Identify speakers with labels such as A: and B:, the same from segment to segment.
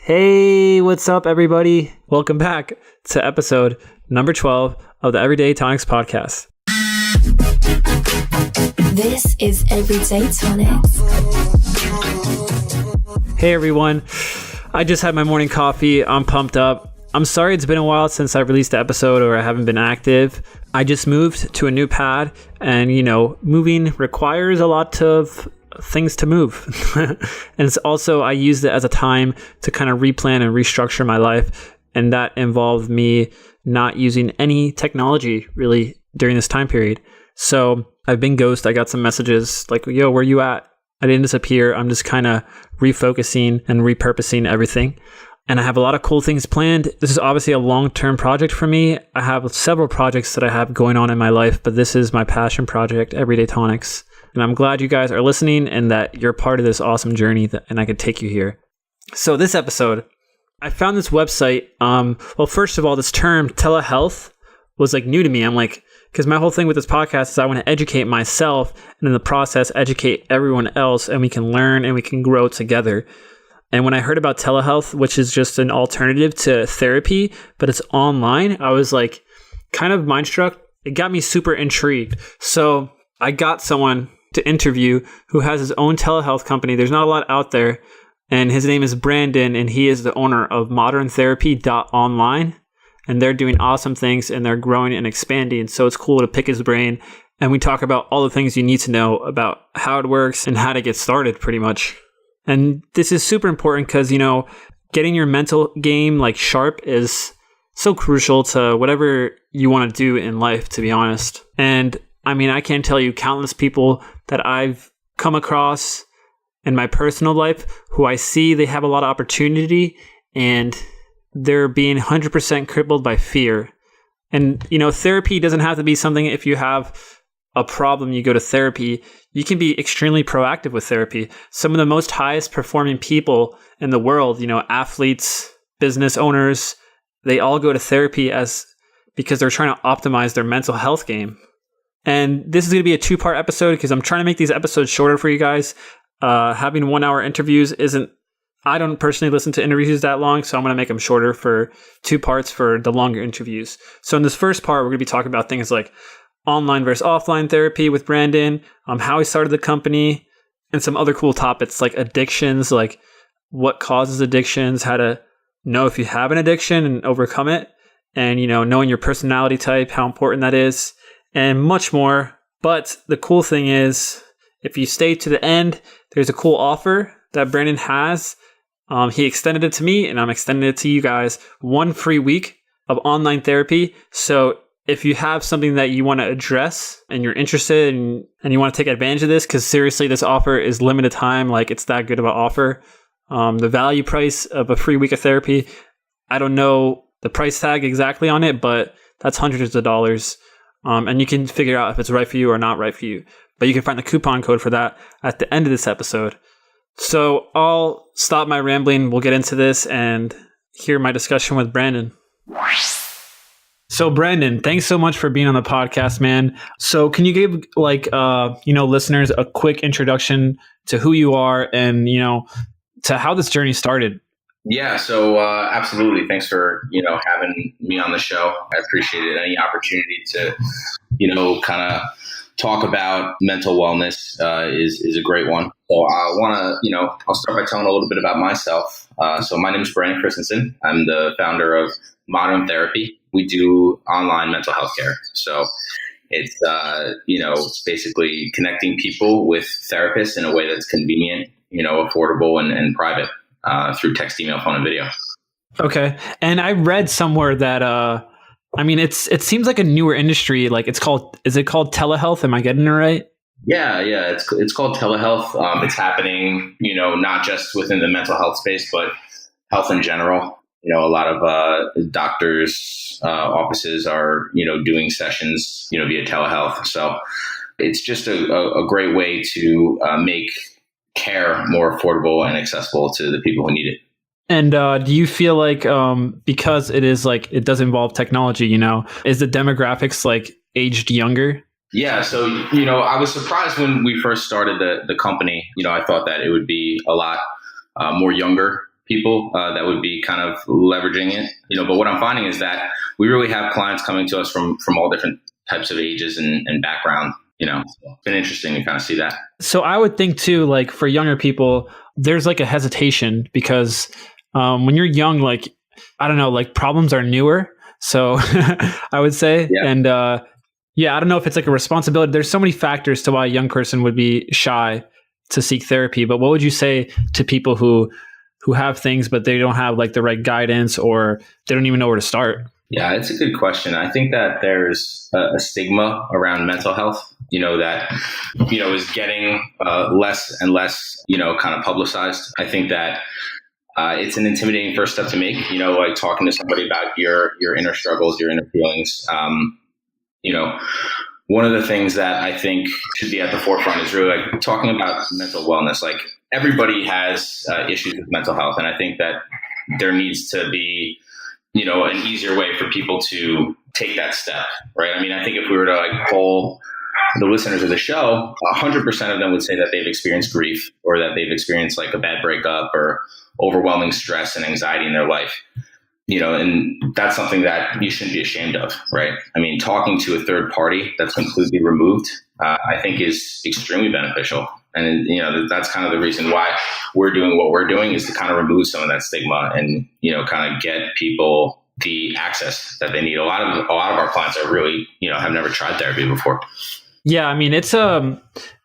A: Hey, what's up, everybody? Welcome back to episode number 12 of the Everyday Tonics podcast.
B: This is Everyday Tonics.
A: Hey, everyone. I just had my morning coffee. I'm pumped up. I'm sorry it's been a while since I released the episode or I haven't been active. I just moved to a new pad and, moving requires a lot of things to move. And it's also, I used it as a time to kind of replan and restructure my life. And that involved me not using any technology really during this time period. So I've been ghost. I got some messages like, yo, where you at? I didn't disappear. I'm just kind of refocusing and repurposing everything. And I have a lot of cool things planned. This is obviously a long-term project for me. I have several projects that I have going on in my life, but this is my passion project, Everyday Tonics. And I'm glad you guys are listening and that you're part of this awesome journey and I could take you here. So this episode, I found this website. Well, first of all, this term telehealth was like new to me. I'm like, because my whole thing with this podcast is I want to educate myself and in the process, educate everyone else and we can learn and we can grow together. And when I heard about telehealth, which is just an alternative to therapy, but it's online, I was like kind of mind struck. It got me super intrigued. So I got someone to interview who has his own telehealth company. There's not a lot out there. And his name is Brandon, and he is the owner of ModernTherapy.online. And they're doing awesome things, and they're growing and expanding. So it's cool to pick his brain. And we talk about all the things you need to know about how it works and how to get started, pretty much. And this is super important because, getting your mental game like sharp is so crucial to whatever you want to do in life, to be honest. And I can't tell you countless people that I've come across in my personal life who I see they have a lot of opportunity and they're being 100% crippled by fear. And, therapy doesn't have to be something if you have a problem, you go to therapy. You can be extremely proactive with therapy. Some of the most highest performing people in the world, athletes, business owners, they all go to therapy because they're trying to optimize their mental health game. And this is going to be a 2-part episode because I'm trying to make these episodes shorter for you guys. Having 1-hour interviews I don't personally listen to interviews that long, so I'm going to make them shorter for 2 parts for the longer interviews. So in this first part, we're going to be talking about things like online versus offline therapy with Brandon, how he started the company, and some other cool topics like addictions, like what causes addictions, how to know if you have an addiction and overcome it, and, knowing your personality type, how important that is, and much more. But the cool thing is, if you stay to the end, there's a cool offer that Brandon has. He extended it to me, and I'm extending it to you guys. 1 free week of online therapy. So if you have something that you want to address and you're interested and you want to take advantage of this, because seriously, this offer is limited time. Like, it's that good of an offer. The value price of a free week of therapy, I don't know the price tag exactly on it, but that's hundreds of dollars. And you can figure out if it's right for you or not right for you. But you can find the coupon code for that at the end of this episode. So I'll stop my rambling. We'll get into this and hear my discussion with Brandon. So Brandon, thanks so much for being on the podcast, man. So can you give listeners a quick introduction to who you are and, to how this journey started?
C: Yeah, so absolutely. Thanks for, having me on the show. I appreciate it. Any opportunity to, kind of talk about mental wellness is a great one. So I want to, I'll start by telling a little bit about myself. So my name is Brandon Christensen. I'm the founder of Modern Therapy. We do online mental health care. So it's, basically connecting people with therapists in a way that's convenient, affordable and private. Through text, email, phone, and video.
A: Okay. And I read somewhere that, it seems like a newer industry. Like is it called telehealth? Am I getting it right?
C: Yeah. It's called telehealth. It's happening, not just within the mental health space, but health in general. A lot of doctors' offices are, doing sessions, via telehealth. So it's just a great way to make care more affordable and accessible to the people who need it.
A: And do you feel like because it is it does involve technology, is the demographics aged younger?
C: Yeah. So, I was surprised when we first started the company. I thought that it would be a lot more younger people that would be kind of leveraging it. But what I'm finding is that we really have clients coming to us from all different types of ages and background. It's been interesting to kind of see that.
A: So I would think too, like for younger people, there's like a hesitation because when you're young, like, I don't know, like problems are newer. So I would say, and I don't know if it's like a responsibility. There's so many factors to why a young person would be shy to seek therapy. But what would you say to people who have things, but they don't have like the right guidance or they don't even know where to start?
C: Yeah, it's a good question. I think that there's a stigma around mental health, that, is getting less and less, kind of publicized. I think that it's an intimidating first step to make, like talking to somebody about your inner struggles, your inner feelings. One of the things that I think should be at the forefront is really like talking about mental wellness. Like everybody has issues with mental health. And I think that there needs to be, an easier way for people to take that step, right? I mean, I think if we were to like poll the listeners of the show, 100% of them would say that they've experienced grief or that they've experienced like a bad breakup or overwhelming stress and anxiety in their life. And that's something that you shouldn't be ashamed of, right? I mean, talking to a third party that's completely removed, I think is extremely beneficial. And, that's kind of the reason why we're doing what we're doing is to kind of remove some of that stigma and, kind of get people the access that they need. A lot of our clients are really, have never tried therapy before.
A: Yeah. I mean, it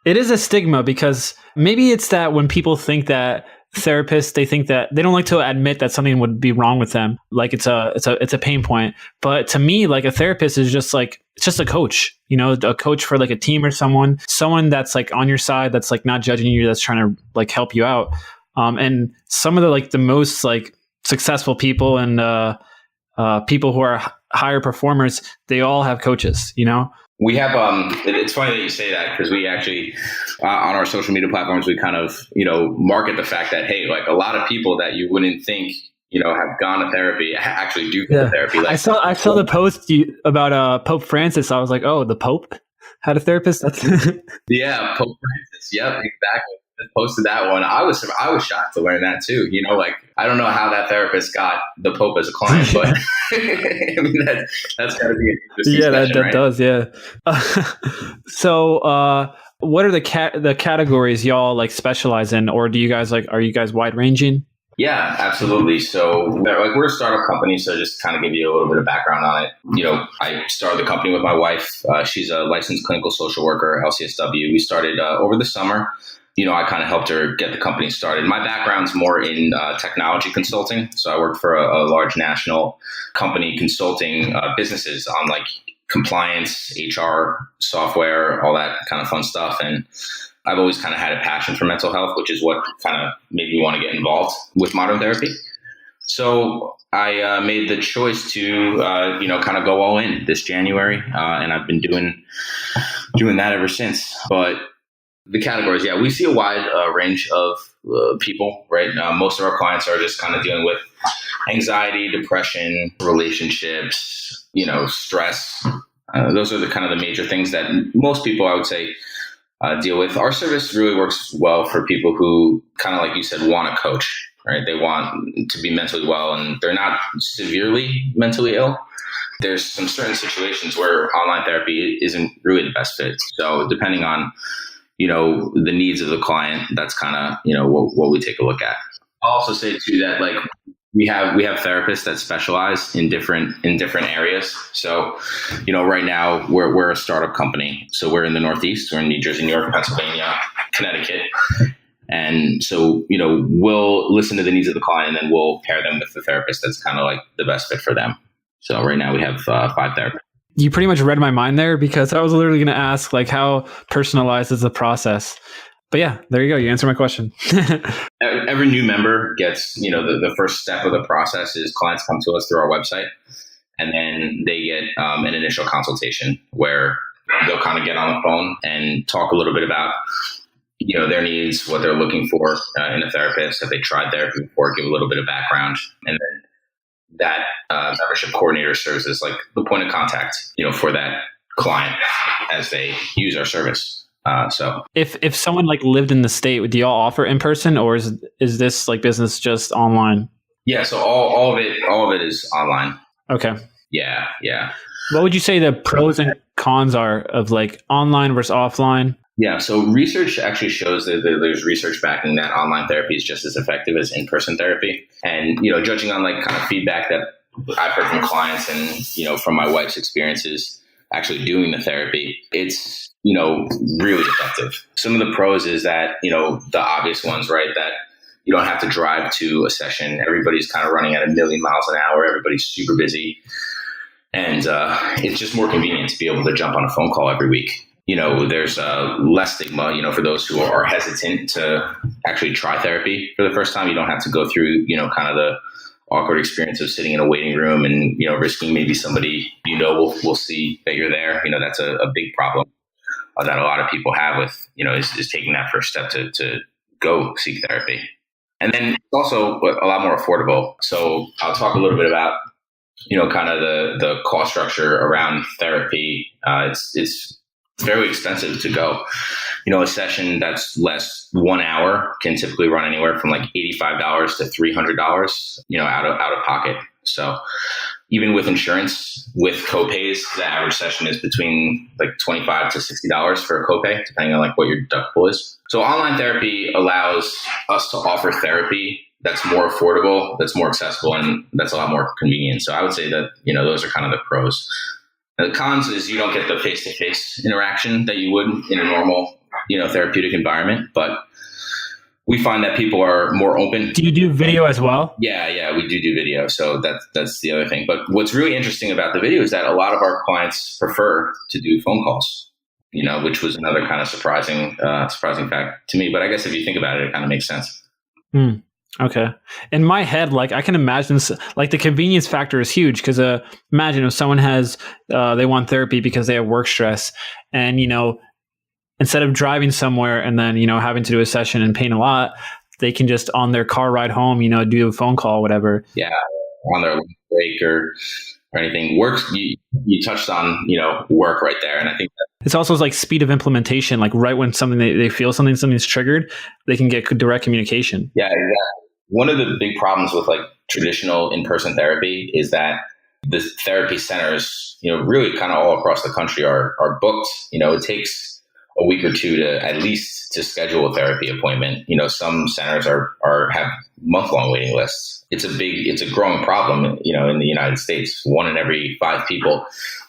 A: is a stigma because maybe it's that when people think that therapists, they think that they don't like to admit that something would be wrong with them. Like it's a pain point. But to me, like a therapist is just like, it's just a coach, a coach for like a team or someone that's like on your side, that's like not judging you, that's trying to like help you out. And some of the like the most like successful people and people who are higher performers, they all have coaches,
C: We have, it's funny that you say that because we actually, on our social media platforms, we kind of, market the fact that, hey, like a lot of people that you wouldn't think, have gone to therapy actually do go to therapy. Like,
A: I saw the post about Pope Francis. I was like, oh, the Pope had a therapist?
C: Yeah, Pope Francis. Yep, exactly. Posted that one. I was shocked to learn that too. Like, I don't know how that therapist got the Pope as a client, but I mean that's got to be an interesting session, right?
A: Does, yeah. So, what are the categories y'all like specialize in, or do you guys are you guys wide ranging?
C: Yeah, absolutely. So, like, we're a startup company, so just kind of give you a little bit of background on it. I started the company with my wife. She's a licensed clinical social worker, LCSW. We started over the summer. I kind of helped her get the company started. My background's more in technology consulting. So I worked for a large national company consulting businesses on like compliance, HR, software, all that kind of fun stuff. And I've always kind of had a passion for mental health, which is what kind of made me want to get involved with modern therapy. So I made the choice to, kind of go all in this January. And I've been doing that ever since. But the categories, we see a wide range of people, right? Most of our clients are just kind of dealing with anxiety, depression, relationships, stress. Those are the kind of the major things that most people, I would say, deal with. Our service really works well for people who kind of, like you said, want a coach, right? They want to be mentally well and they're not severely mentally ill. There's some certain situations where online therapy isn't really the best fit. So depending on the needs of the client, that's kind of, what we take a look at. I'll also say too that like we have therapists that specialize in different areas. So, right now we're a startup company. So we're in the Northeast, we're in New Jersey, New York, Pennsylvania, Connecticut. And so, we'll listen to the needs of the client and then we'll pair them with the therapist that's kind of like the best fit for them. So right now we have 5 therapists.
A: You pretty much read my mind there because I was literally going to ask like how personalized is the process. But yeah, there you go. You answered my question.
C: Every new member gets, the first step of the process is clients come to us through our website and then they get an initial consultation where they'll kind of get on the phone and talk a little bit about, their needs, what they're looking for in a therapist. Have they tried therapy before? Give a little bit of background. And then that membership coordinator serves as like the point of contact, for that client as they use our service. So
A: if someone like lived in the state, do y'all offer in person, or is this like business just online?
C: yeah, so all of it is online.
A: Okay.
C: Yeah.
A: What would you say the pros and cons are of like online versus offline?
C: Yeah, so research actually shows that there's research backing that online therapy is just as effective as in-person therapy. And, judging on like kind of feedback that I've heard from clients and, from my wife's experiences actually doing the therapy, it's, really effective. Some of the pros is that, the obvious ones, right, that you don't have to drive to a session. Everybody's kind of running at 1,000,000 miles an hour. Everybody's super busy. And it's just more convenient to be able to jump on a phone call every week. There's less stigma, for those who are hesitant to actually try therapy for the first time. You don't have to go through, kind of the awkward experience of sitting in a waiting room and, risking maybe somebody, will see that you're there. That's a big problem that a lot of people have with, is taking that first step to go seek therapy. And then it's also a lot more affordable. So I'll talk a little bit about, kind of the cost structure around therapy. It's very expensive to go. A session that's less 1 hour can typically run anywhere from like $85 to $300, out of pocket. So even with insurance, with copays, the average session is between like $25 to $60 for a copay, depending on like what your deductible is. So online therapy allows us to offer therapy that's more affordable, that's more accessible, and that's a lot more convenient. So I would say that, those are kind of the pros. The cons is you don't get the face-to-face interaction that you would in a normal, therapeutic environment. But we find that people are more open.
A: Do you do video as well?
C: Yeah, we do video. So that's the other thing. But what's really interesting about the video is that a lot of our clients prefer to do phone calls, which was another kind of surprising fact to me. But I guess if you think about it, it kind of makes sense.
A: Okay. In my head, like I can imagine, like the convenience factor is huge because imagine if someone has, they want therapy because they have work stress and, instead of driving somewhere and then, having to do a session and paying a lot, they can just on their car ride home, do a phone call, whatever.
C: Yeah. On their break or anything. Works. You touched on, work right there. And I think
A: it's also like speed of implementation, like right when something they feel something's triggered, they can get direct communication.
C: Yeah, exactly. One of the big problems with like traditional in-person therapy is that the therapy centers, really kind of all across the country are booked. It takes a week or two to at least to schedule a therapy appointment. Some centers have month-long waiting lists. It's a growing problem, in the United States. 1 in every 5 people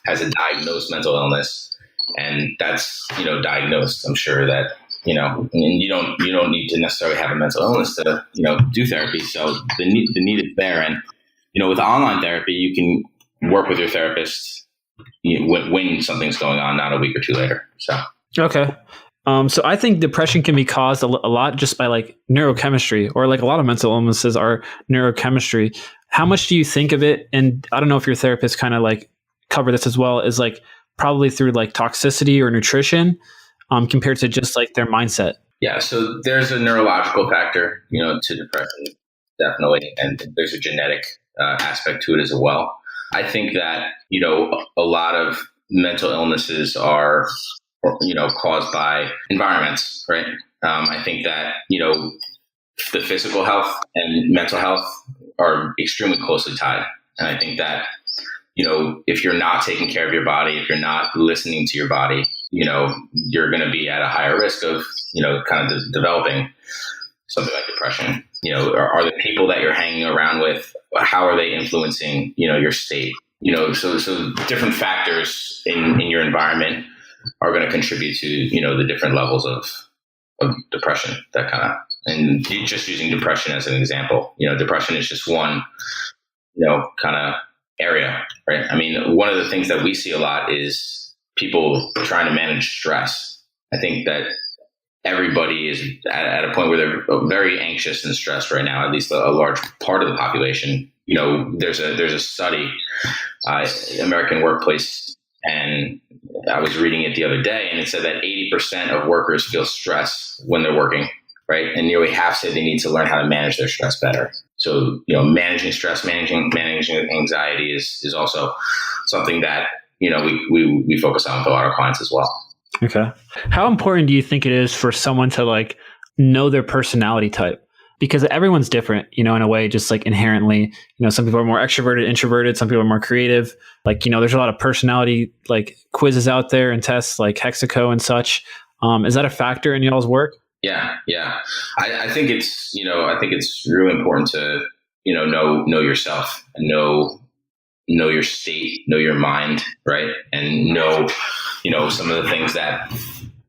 C: has a diagnosed mental illness, and that's, diagnosed. I'm sure that, and you don't need to necessarily have a mental illness to, do therapy. So the need is there. And, with online therapy, you can work with your therapist when something's going on, not a week or two later. So.
A: Okay. So I think depression can be caused a lot just by like neurochemistry, or like a lot of mental illnesses are neurochemistry. How much do you think of it? And I don't know if your therapist kind of like cover this as well, is like probably through like toxicity or nutrition, compared to just like their mindset.
C: Yeah. So there's a neurological factor, to depression, definitely. And there's a genetic aspect to it as well. I think that, a lot of mental illnesses are, caused by environments, right? I think that, the physical health and mental health are extremely closely tied. And I think that, if you're not taking care of your body, if you're not listening to your body, you're going to be at a higher risk of, kind of developing something like depression. Are the people that you're hanging around with, how are they influencing, your state? So different factors in your environment are going to contribute to, the different levels of depression, that kind of, and just using depression as an example, depression is just one, kind of area, right? I mean, one of the things that we see a lot is people trying to manage stress. I think that everybody is at a point where they're very anxious and stressed right now, at least a large part of the population. There's a study, American Workplace, and I was reading it the other day, and it said that 80% of workers feel stress when they're working, right? And nearly half say they need to learn how to manage their stress better. So, managing stress, managing anxiety is also something that, we focus on with a lot of clients as well.
A: Okay. How important do you think it is for someone to like know their personality type? Because everyone's different, in a way, just like inherently, some people are more extroverted, introverted, some people are more creative. Like, there's a lot of personality like quizzes out there and tests like Hexaco and such. Is that a factor in y'all's work?
C: Yeah. I think it's, I think it's really important to, know yourself and know your state, know your mind, right? And know some of the things that,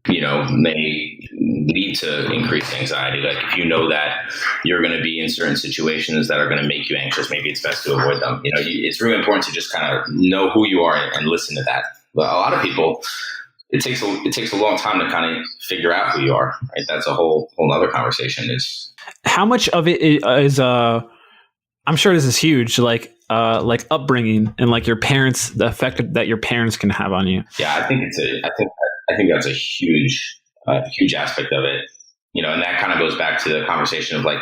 C: may lead to increased anxiety. Like if you know that you're going to be in certain situations that are going to make you anxious, maybe it's best to avoid them. It's really important to just kind of know who you are and listen to that. But a lot of people, it takes a long time to kind of figure out who you are, right? That's a whole other conversation. Is
A: how much of it is I'm sure this is huge, like upbringing and like your parents, the effect that your parents can have on you.
C: Yeah, I think that's a huge aspect of it, and that kind of goes back to the conversation of like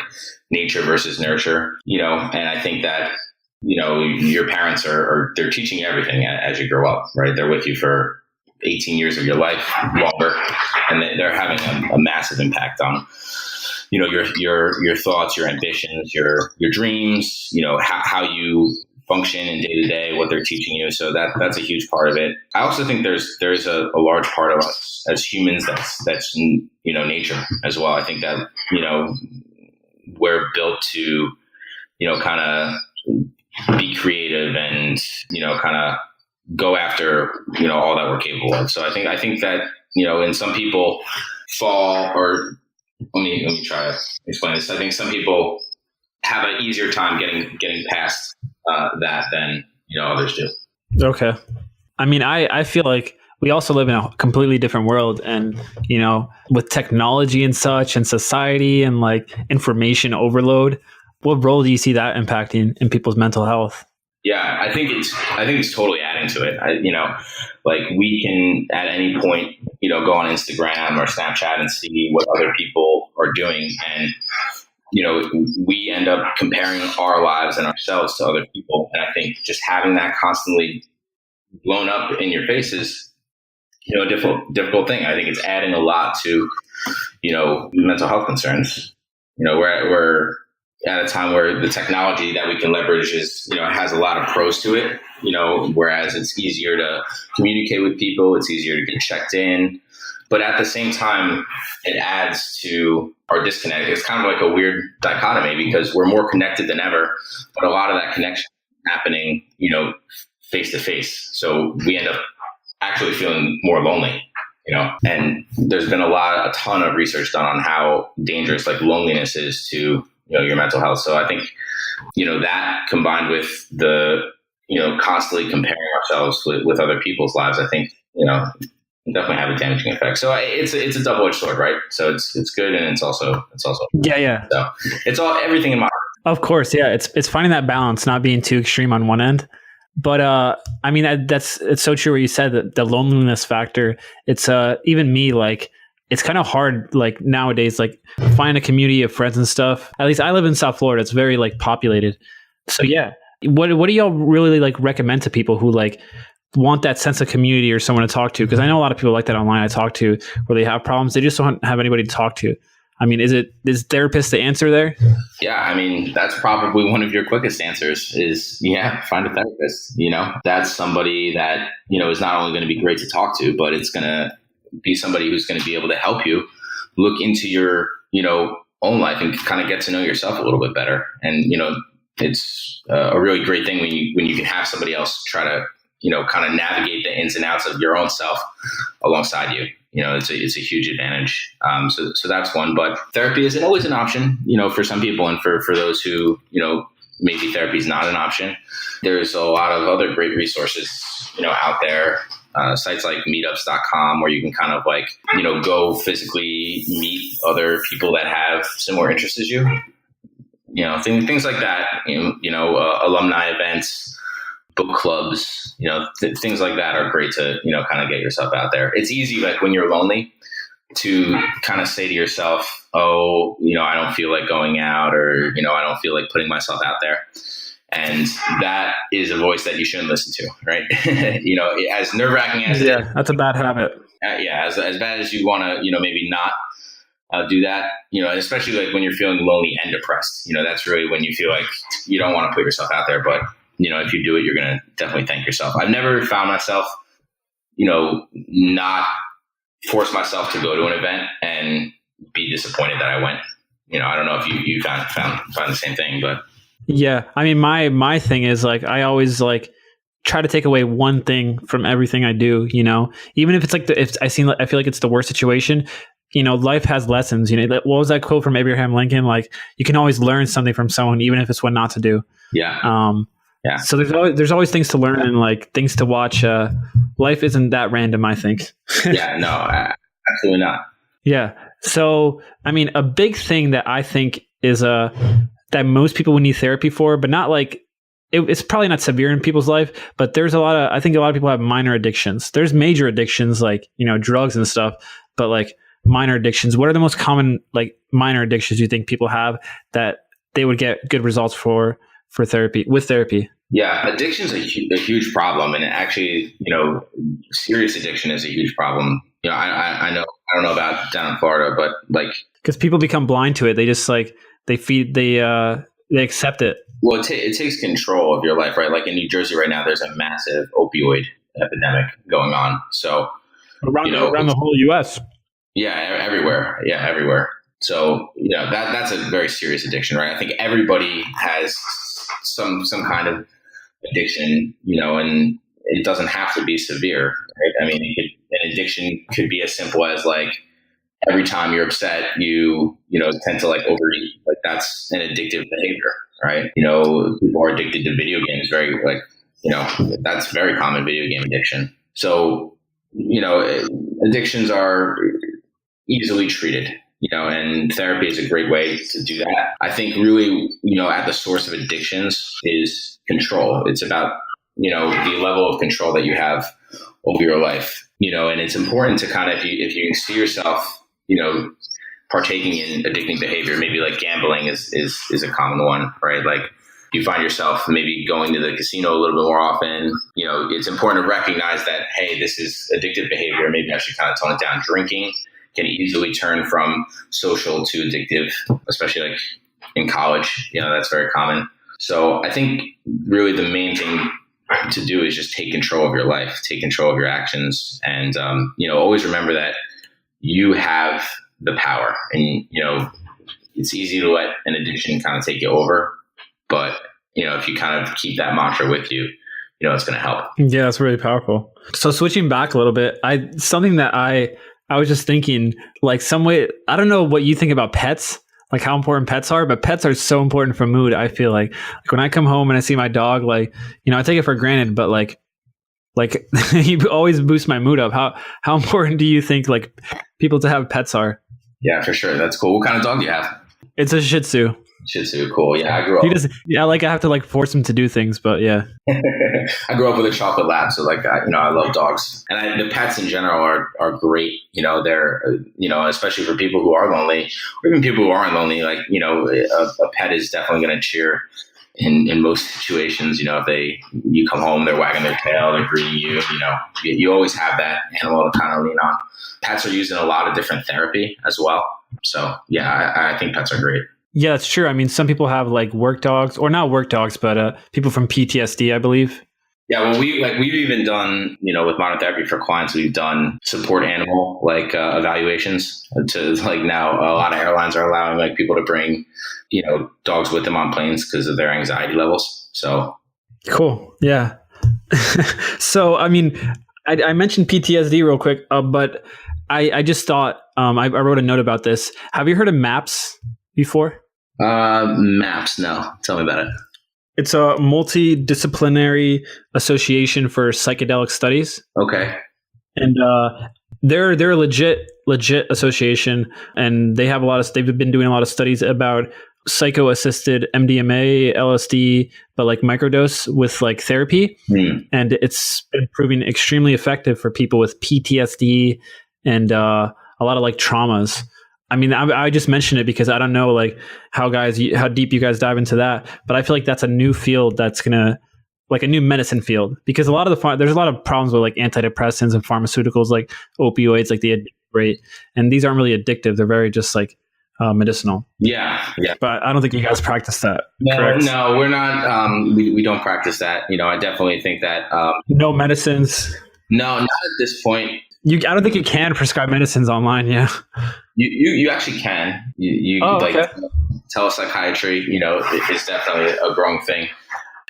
C: nature versus nurture, and I think that, your parents they're teaching you everything as you grow up, right? They're with you for 18 years of your life, longer, and they're having a massive impact on, your thoughts, your ambitions, your dreams, how you function in day to day, what they're teaching you. So that's a huge part of it. I also think there's a large part of us as humans that's nature as well. I think that we're built to kind of be creative and kind of go after all that we're capable of. So I think that and some people fall, or let me try to explain this. I think some people have an easier time getting past that than others do.
A: Okay. I mean, I feel like we also live in a completely different world, and with technology and such and society and like information overload, what role do you see that impacting in people's mental health?
C: Yeah, I think it's totally adding to it. Like we can at any point, go on Instagram or Snapchat and see what other people are doing, and we end up comparing our lives and ourselves to other people. And I think just having that constantly blown up in your face is, a difficult thing. I think it's adding a lot to, mental health concerns. We're at a time where the technology that we can leverage is, has a lot of pros to it, whereas it's easier to communicate with people. It's easier to get checked in. But at the same time, it adds to our disconnect. It's kind of like a weird dichotomy because we're more connected than ever, but a lot of that connection is happening, face to face. So we end up actually feeling more lonely, and there's been a ton of research done on how dangerous like loneliness is to, your mental health. So I think, that combined with the, constantly comparing ourselves with other people's lives, I think, definitely have a damaging effect. So it's a double-edged sword, right? So it's good, and it's also
A: yeah.
C: So it's everything in my.
A: Of course, yeah. It's finding that balance, not being too extreme on one end. But I mean, it's so true what you said, that the loneliness factor. It's even me, like it's kind of hard like nowadays, like find a community of friends and stuff. At least I live in South Florida. It's very like populated. So yeah, what do y'all really like recommend to people who like want that sense of community or someone to talk to? Because I know a lot of people like that online I talk to where they have problems. They just don't have anybody to talk to. I mean, is therapist the answer there?
C: Yeah, I mean, that's probably one of your quickest answers is, find a therapist. That's somebody that, is not only going to be great to talk to, but it's going to be somebody who's going to be able to help you look into your, own life and kind of get to know yourself a little bit better. And, it's a really great thing when you can have somebody else try to, kind of navigate the ins and outs of your own self alongside you. It's a huge advantage. So that's one, but therapy isn't always an option, for some people, and for those who, maybe therapy is not an option. There's a lot of other great resources, out there, sites like meetups.com, where you can kind of like, go physically meet other people that have similar interests as you, things like that, alumni events, book clubs, things like that are great to, kind of get yourself out there. It's easy, like when you're lonely, to kind of say to yourself, oh, I don't feel like going out, or, I don't feel like putting myself out there. And that is a voice that you shouldn't listen to, right? As nerve wracking as it is,
A: that's a bad habit.
C: as bad as you want to, maybe not do that, especially like when you're feeling lonely and depressed, that's really when you feel like you don't want to put yourself out there. But, if you do it, you're going to definitely thank yourself. I've never found myself, not force myself to go to an event and be disappointed that I went. I don't know if you found the same thing, but.
A: Yeah. I mean, my thing is like, I always like try to take away one thing from everything I do, even if it's like, I feel like it's the worst situation, life has lessons, what was that quote from Abraham Lincoln? Like, you can always learn something from someone, even if it's what not to do.
C: Yeah.
A: Yeah. So there's always things to learn and like things to watch. Life isn't that random, I think.
C: Yeah, no, absolutely not.
A: Yeah. So, I mean, a big thing that I think is that most people would need therapy for, but not like, it's probably not severe in people's life, but there's I think a lot of people have minor addictions. There's major addictions like, drugs and stuff, but like minor addictions. What are the most common like minor addictions you think people have that they would get good results with therapy?
C: Yeah, addiction is a huge problem, and actually, serious addiction is a huge problem. I know, I don't know about down in Florida, but like,
A: because people become blind to it, they just like they accept it.
C: Well, it takes control of your life, right? Like in New Jersey right now, there's a massive opioid epidemic going on. So
A: around the whole U.S.
C: Yeah, everywhere. Yeah, everywhere. So that's a very serious addiction, right? I think everybody has some kind of addiction, and it doesn't have to be severe, right? I mean, an addiction could be as simple as like every time you're upset, you tend to like overeat. Like that's an addictive behavior, right? People are addicted to video games, very like, that's very common, video game addiction. So, addictions are easily treated, and therapy is a great way to do that. I think really, at the source of addictions is control. It's about, the level of control that you have over your life, and it's important to kind of, if you see yourself, partaking in addicting behavior, maybe like gambling is a common one, right? Like you find yourself maybe going to the casino a little bit more often, it's important to recognize that, hey, this is addictive behavior. Maybe I should kind of tone it down. Drinking can easily turn from social to addictive, especially like in college, that's very common. So I think really the main thing to do is just take control of your life, take control of your actions. And, always remember that you have the power, and, it's easy to let an addiction kind of take you over. But, if you kind of keep that mantra with you, it's going to help.
A: Yeah, that's really powerful. So switching back a little bit, something that I was just thinking, like some way, I don't know what you think about pets, like how important pets are, but pets are so important for mood. I feel like when I come home and I see my dog, like, I take it for granted, but like he always boosts my mood up. How important do you think like people to have pets are?
C: Yeah, for sure. That's cool. What kind of dog do you have?
A: It's a Shih Tzu.
C: Shih Tzu, cool. Yeah, I grew up.
A: I have to like force him to do things, but yeah.
C: I grew up with a chocolate lab, so like I love dogs, and the pets in general are great. They're especially for people who are lonely, or even people who aren't lonely. Like a pet is definitely going to cheer in most situations. If you come home, they're wagging their tail, they're greeting you. You always have that animal to kind of lean on. Pets are used in a lot of different therapy as well. So yeah, I think pets are great.
A: Yeah, that's true. I mean, some people have like work dogs, or not work dogs, but people from PTSD, I believe.
C: Yeah, well, we've even done, with Modern Therapy for clients, we've done support animal evaluations. To like now, a lot of airlines are allowing like people to bring, dogs with them on planes because of their anxiety levels. So
A: cool. Yeah. So I mean, I mentioned PTSD real quick, but I just thought I wrote a note about this. Have you heard of MAPS before?
C: MAPS, no. Tell me about it.
A: It's a multidisciplinary association for psychedelic studies.
C: Okay.
A: And they're a legit association, and they've been doing a lot of studies about psycho-assisted MDMA, LSD, but like microdose with like therapy. And it's been proving extremely effective for people with PTSD and a lot of like traumas. I mean, I just mentioned it because I don't know like how deep you guys dive into that, but I feel like that's a new field that's gonna like a new medicine field, because a lot of there's a lot of problems with like antidepressants and pharmaceuticals like opioids, like the addiction rate, and these aren't really addictive. They're very just like medicinal.
C: Yeah.
A: But I don't think you guys practice that.
C: No, we're not. We don't practice that. I definitely think that.
A: No medicines.
C: No, not at this point.
A: I don't think you can prescribe medicines online. Yeah.
C: You actually can.
A: Okay.
C: Telepsychiatry, is definitely a growing thing.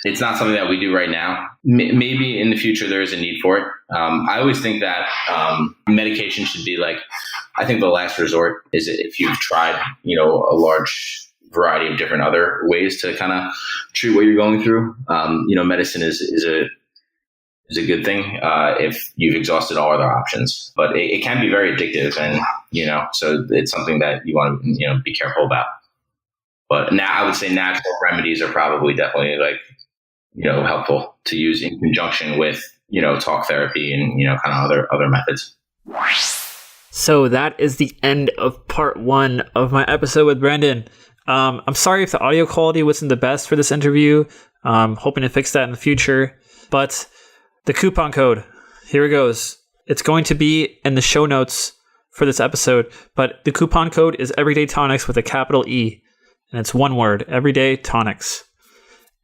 C: It's not something that we do right now. Maybe in the future there is a need for it. I always think that medication should be like, I think the last resort is if you've tried, a large variety of different other ways to kind of treat what you're going through. Medicine is a good thing if you've exhausted all other options, but it can be very addictive, and so it's something that you want to be careful about. But now I would say natural remedies are probably definitely like helpful to use in conjunction with talk therapy and kind of other methods.
A: So that is the end of part 1 of my episode with Brandon. I'm sorry if the audio quality wasn't the best for this interview. I'm hoping to fix that in the future, but the coupon code, here it goes. It's going to be in the show notes for this episode, but the coupon code is Everyday Tonics with a capital E, and it's one word, Everyday Tonics.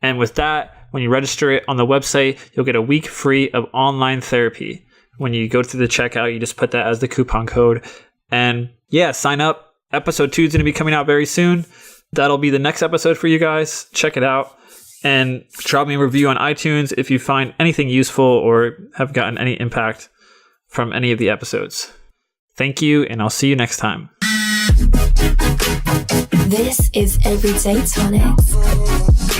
A: And with that, when you register it on the website, you'll get a week free of online therapy. When you go through the checkout, you just put that as the coupon code. And yeah, sign up. Episode 2 is going to be coming out very soon. That'll be the next episode for you guys. Check it out. And drop me a review on iTunes if you find anything useful or have gotten any impact from any of the episodes. Thank you, and I'll see you next time.
B: This is Everyday Tonics.